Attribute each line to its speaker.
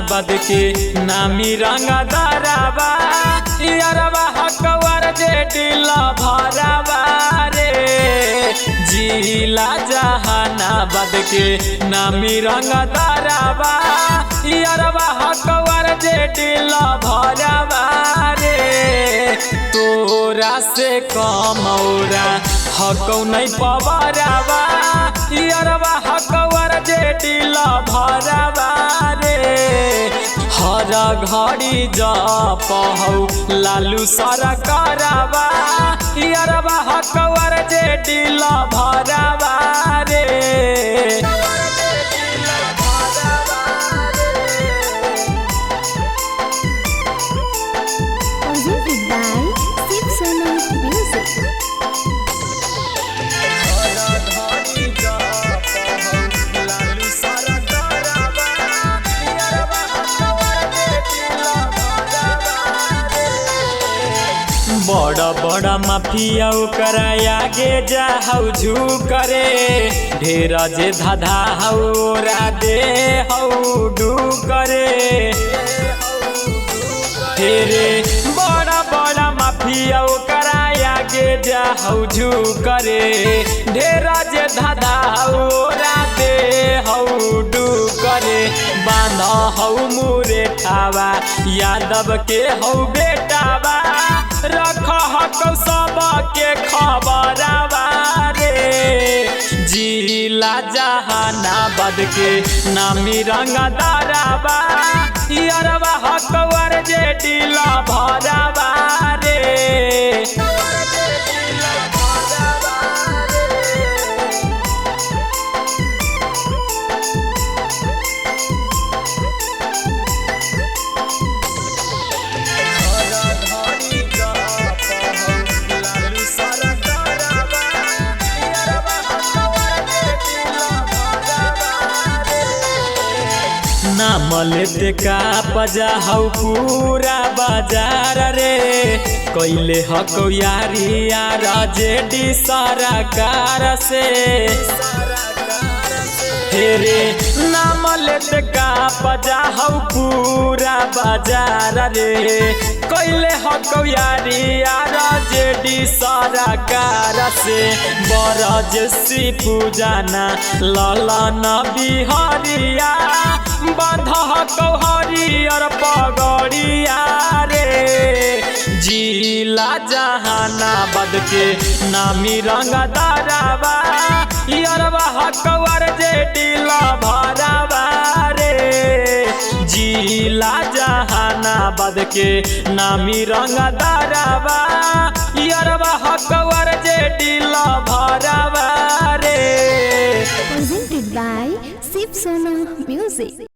Speaker 1: बद के नामी रंगा दाराबा यारबा हकवर जे दिला भराबा रे जिला जहानाबाद के नामी रंगा दाराबा यारबा हकवर जे दिला भराबा रे तोरा से कमौरा हकौ नहीं पवराबा यारबा हकवर जे दिला भराबा रे हर घड़ी जपहौ लालू सरकारबा यारबा हकवर जे दिला भराबा रे बड़ा बड़ा माफिया ओकरा आगे जाहौ झुकरे ढेरा जे धाधा हौरा दे हौ डुकरे तेरे बड़ा बड़ा माफिया ओकरा आगे जाहौ झुकरे ढेरा जे धाधा हौरा दे हौ डुकरे बांध हौ मुरे ठावा यादव के हौ बेटाबा रख हकौ सबके खबरबा रे जिला जहानाबाद के नामी रंगा दाराबा यारबा हकवर जे दिला भराबा रे नाम लेते का पजा हौ पूरा बाजार रे कैले हकौ यारी यार जेडी सरकार से हेरे नाम लेते का पजा हौ पूरा बाजार रे कैले हकौ यारी यार जेडी सरकार से बरज सी पूजाना ललन बिहरिया बांध हकौ हरियर पगड़िया रे जिला जहानाबाद के नामी रंगा दाराबा यारबा हकवर जे दिला भराबा रे जिला जहानाबाद के नामी रंगा दाराबा यारबा हकवर जे दिला भराबा रे
Speaker 2: presented by Sip Sona Music।